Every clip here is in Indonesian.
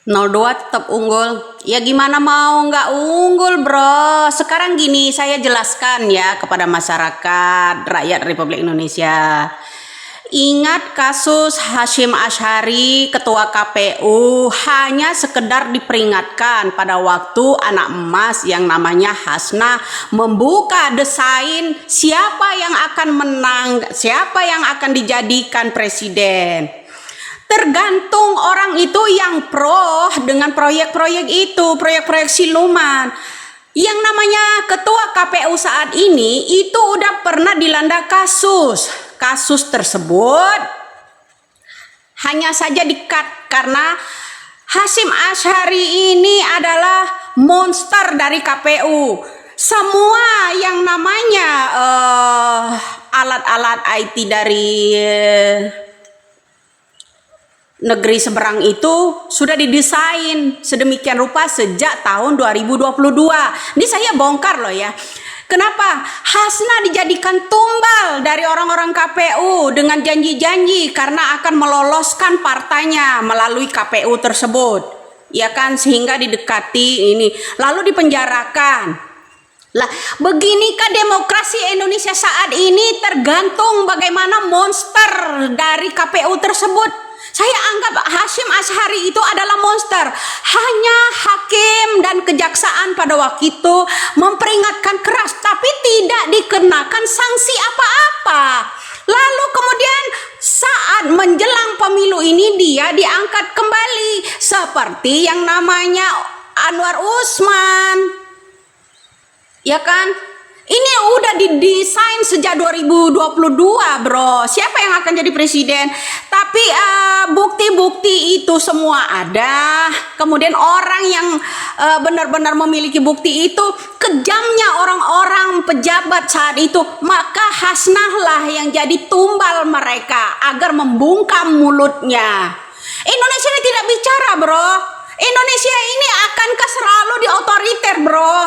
02 tetap unggul. Ya gimana mau nggak unggul bro. Sekarang gini saya jelaskan ya kepada masyarakat rakyat Republik Indonesia. Ingat kasus Hasyim Asyhari ketua KPU hanya sekedar diperingatkan pada waktu anak emas yang namanya Hasna membuka desain siapa yang akan menang, siapa yang akan dijadikan presiden. Tergantung orang itu yang pro dengan proyek-proyek itu, proyek-proyek siluman. Yang namanya ketua KPU saat ini itu udah pernah dilanda kasus. Kasus tersebut hanya saja di-cut karena Hasyim Asyhari ini adalah monster dari KPU. Semua yang namanya alat-alat IT dari negeri seberang itu sudah didesain sedemikian rupa sejak tahun 2022. Ini saya bongkar loh ya. Kenapa Hasna dijadikan tumbal dari orang-orang KPU dengan janji-janji karena akan meloloskan partainya melalui KPU tersebut. Ya kan, sehingga didekati ini lalu dipenjarakan. Lah, beginikah demokrasi Indonesia saat ini? Tergantung bagaimana monster dari KPU tersebut. Saya anggap Hasyim Asyhari itu adalah monster. Hanya hakim dan kejaksaan pada waktu itu memperingatkan keras, tapi tidak dikenakan sanksi apa-apa. Lalu kemudian saat menjelang pemilu ini dia diangkat kembali seperti yang namanya Anwar Usman. Ya kan? Ini udah didesain sejak 2022 bro. Siapa yang akan jadi presiden? Tapi bukti-bukti itu semua ada. Kemudian orang yang benar-benar memiliki bukti itu, kejamnya orang-orang pejabat saat itu, maka Hasnah lah yang jadi tumbal mereka agar membungkam mulutnya. Indonesia ini tidak bicara bro. Indonesia ini akankah selalu di otoriter bro?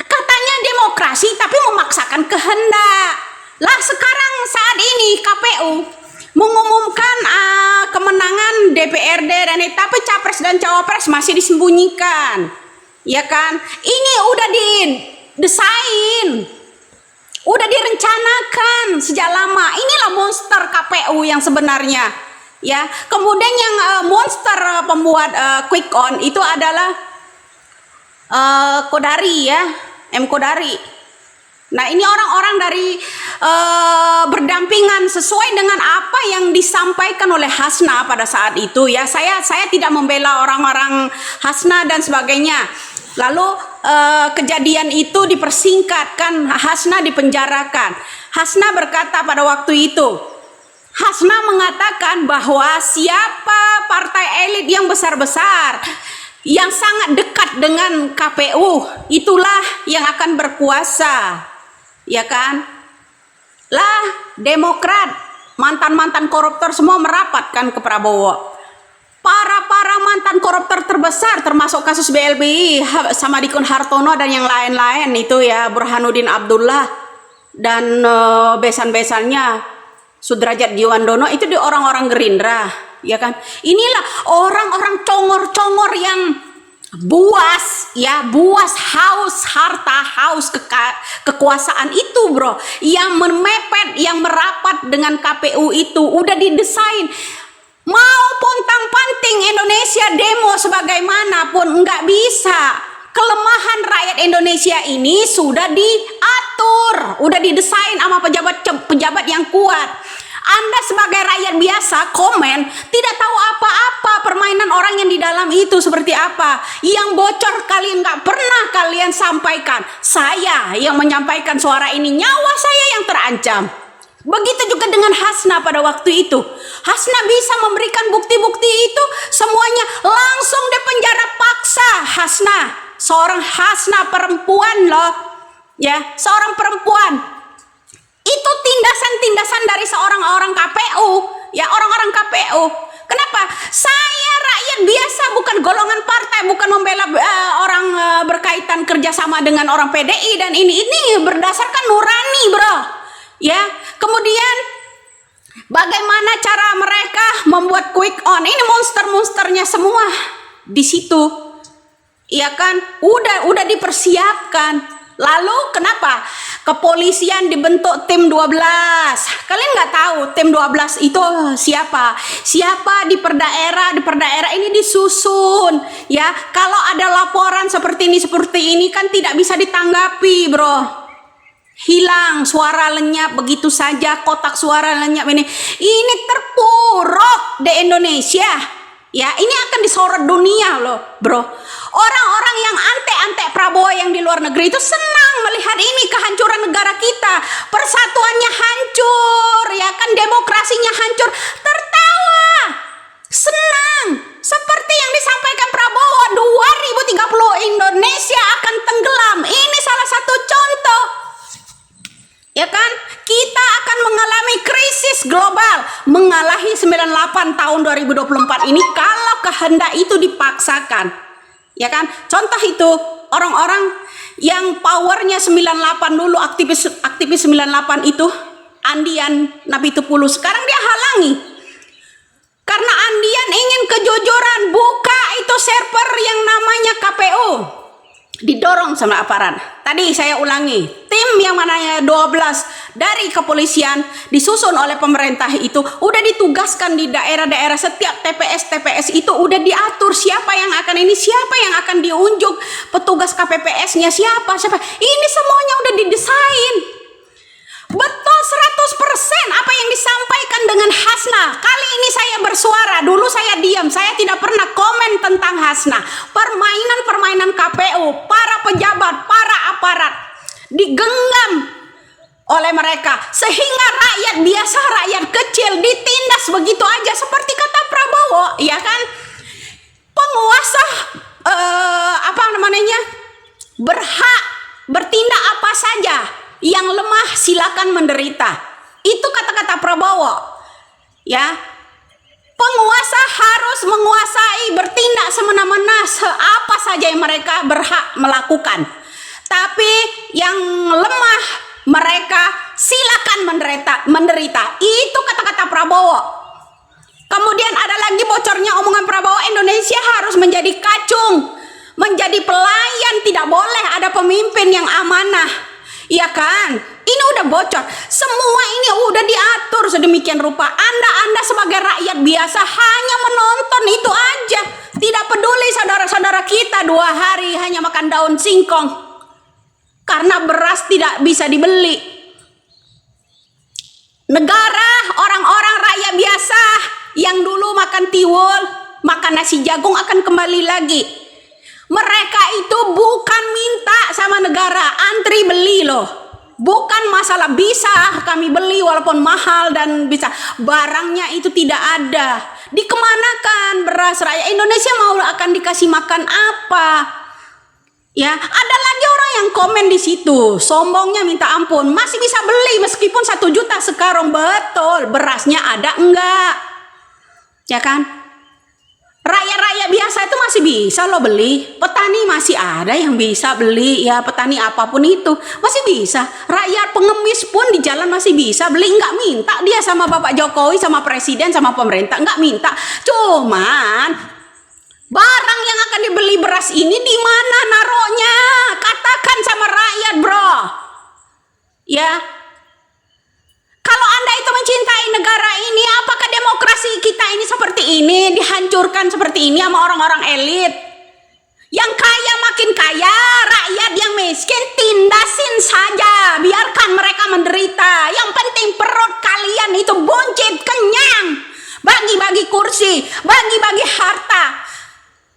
Katanya demokrasi tapi memaksakan kehendak. Lah sekarang saat ini KPU mengumumkan kemenangan DPRD dan tapi capres dan cawapres masih disembunyikan. Ya kan? Ini udah didesain. Udah direncanakan sejak lama. Inilah monster KPU yang sebenarnya. Ya, kemudian yang monster pembuat quick count itu adalah Kodari ya, M Kodari. Nah ini orang-orang dari berdampingan sesuai dengan apa yang disampaikan oleh Hasna pada saat itu ya. Saya tidak membela orang-orang Hasna dan sebagainya. Lalu kejadian itu dipersingkat kan, Hasna dipenjarakan. Hasna berkata pada waktu itu, Hasna mengatakan bahwa siapa partai elit yang besar-besar yang sangat dekat dengan KPU itulah yang akan berkuasa, ya kan? Lah Demokrat mantan-mantan koruptor semua merapat kan ke Prabowo. Para mantan koruptor terbesar termasuk kasus BLBI Samadikun Hartono dan yang lain-lain itu ya, Burhanuddin Abdullah dan besan-besannya Sudrajat Djiwandono itu di orang-orang Gerindra. Ya kan, inilah orang-orang congor-congor yang buas ya, buas haus harta, haus kekuasaan itu bro, yang memepet, yang merapat dengan KPU itu udah didesain. Mau pontang-panting Indonesia demo sebagaimanapun nggak bisa. Kelemahan rakyat Indonesia ini sudah diatur, udah didesain sama pejabat yang kuat. Anda sebagai rakyat biasa komen tidak tahu apa-apa permainan orang yang di dalam itu seperti apa. Yang bocor kalian nggak pernah kalian sampaikan. Saya yang menyampaikan suara ini, nyawa saya yang terancam. Begitu juga dengan Hasna pada waktu itu. Hasna bisa memberikan bukti-bukti itu semuanya langsung dipenjara paksa. Hasna, seorang Hasna perempuan loh. Ya, seorang perempuan. Itu tindasan-tindasan dari seorang orang KPU, ya orang-orang KPU. Kenapa? Saya rakyat biasa, bukan golongan partai, bukan membela orang berkaitan kerjasama dengan orang PDI dan ini berdasarkan nurani, bro. Ya, kemudian bagaimana cara mereka membuat quick on. Ini monster-monsternya semua di situ. Ya kan? Udah dipersiapkan. Lalu kenapa kepolisian dibentuk tim 12? Kalian nggak tahu tim 12 itu siapa? Siapa di per daerah ini disusun. Ya, kalau ada laporan seperti ini kan tidak bisa ditanggapi, bro. Hilang, suara lenyap begitu saja, kotak suara lenyap ini. Ini terpuruk di Indonesia. Ya, ini akan disorot dunia loh, bro. Orang-orang yang antek-antek Prabowo yang di luar negeri itu senang melihat ini kehancuran negara kita. Persatuannya hancur, ya kan, demokrasinya hancur. Tertawa, senang. Seperti yang disampaikan Prabowo, 2030 Indonesia akan tenggelam. Ini salah satu contoh. Ya kan, kita akan mengalami krisis global, mengalahi 98 tahun 2024 ini kalau kehendak itu dipaksakan. Ya kan, contoh itu orang-orang yang powernya 98 dulu, aktivis 98 itu, Andian Napitupulu, sekarang dia halangi. Karena Andian ingin kejujuran, buka itu server yang namanya KPU. Didorong sama aparat. Tadi saya ulangi, tim yang mananya 12 dari kepolisian disusun oleh pemerintah itu udah ditugaskan di daerah-daerah. Setiap TPS itu udah diatur siapa yang akan ini, siapa yang akan diunjuk, petugas KPPS-nya siapa. Ini semuanya udah didesain. Betul 100% apa yang disampaikan dengan Hasna. Kali ini saya bersuara, dulu saya diam, saya tidak pernah komen tentang Hasna. Permainan KPU, para pejabat, para aparat digenggam oleh mereka sehingga rakyat biasa, rakyat kecil ditindas begitu aja seperti kata Prabowo, ya kan? Penguasa berhak bertindak apa saja. Yang lemah silakan menderita. Itu kata-kata Prabowo. Ya. Penguasa harus menguasai, bertindak semena-mena apa saja yang mereka berhak melakukan. Tapi yang lemah mereka silakan menderita. Itu kata-kata Prabowo. Kemudian ada lagi bocornya omongan Prabowo, Indonesia harus menjadi kacung, menjadi pelayan, tidak boleh ada pemimpin yang amanah. Iya kan? Ini udah bocor. Semua ini udah diatur sedemikian rupa. Anda sebagai rakyat biasa hanya menonton itu aja. Tidak peduli saudara-saudara kita 2 hari hanya makan daun singkong. Karena beras tidak bisa dibeli. Negara, orang-orang rakyat biasa yang dulu makan tiwul, makan nasi jagung akan kembali lagi. Mereka itu bukan minta sama negara, antri beli loh. Bukan masalah bisa kami beli walaupun mahal dan bisa. Barangnya itu tidak ada. Dikemanakan beras rakyat Indonesia mau akan dikasih makan apa? Ya, ada lagi orang yang komen di situ, sombongnya minta ampun, masih bisa beli meskipun 1 juta sekarang. Betul, berasnya ada enggak? Ya kan? Rakyat-rakyat biasa itu masih bisa loh beli. Petani masih ada yang bisa beli. Ya, petani apapun itu masih bisa. Rakyat pengemis pun di jalan masih bisa beli. Nggak minta dia sama Bapak Jokowi, sama Presiden, sama pemerintah. Nggak minta. Cuman barang yang akan dibeli beras ini di mana naruhnya? Katakan sama rakyat, bro. Ya. Kalau Anda itu mencintai negara ini, apakah demokrasi kita ini seperti ini, dihancurkan seperti ini sama orang-orang elit? Yang kaya makin kaya, rakyat yang miskin tindasin saja, biarkan mereka menderita. Yang penting perut kalian itu buncit, kenyang. Bagi-bagi kursi, bagi-bagi harta.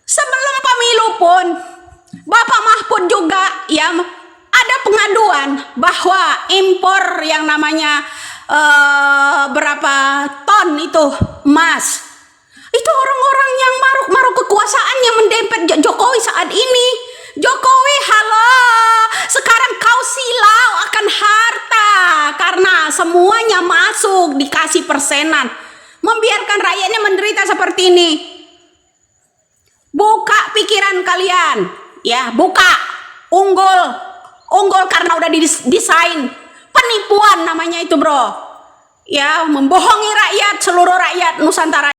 Sebelum pemilu pun, Bapak Mahfud juga ya ada pengaduan bahwa impor yang namanya berapa ton itu emas, itu orang-orang yang maruk-maruk kekuasaan yang mendempet Jokowi saat ini. Jokowi, halo, sekarang kau silau akan harta karena semuanya masuk dikasih persenan, membiarkan rakyatnya menderita seperti ini. Buka pikiran kalian, ya, buka. Unggul karena udah didesain. Penipuan namanya itu, bro. Ya, membohongi rakyat, seluruh rakyat Nusantara.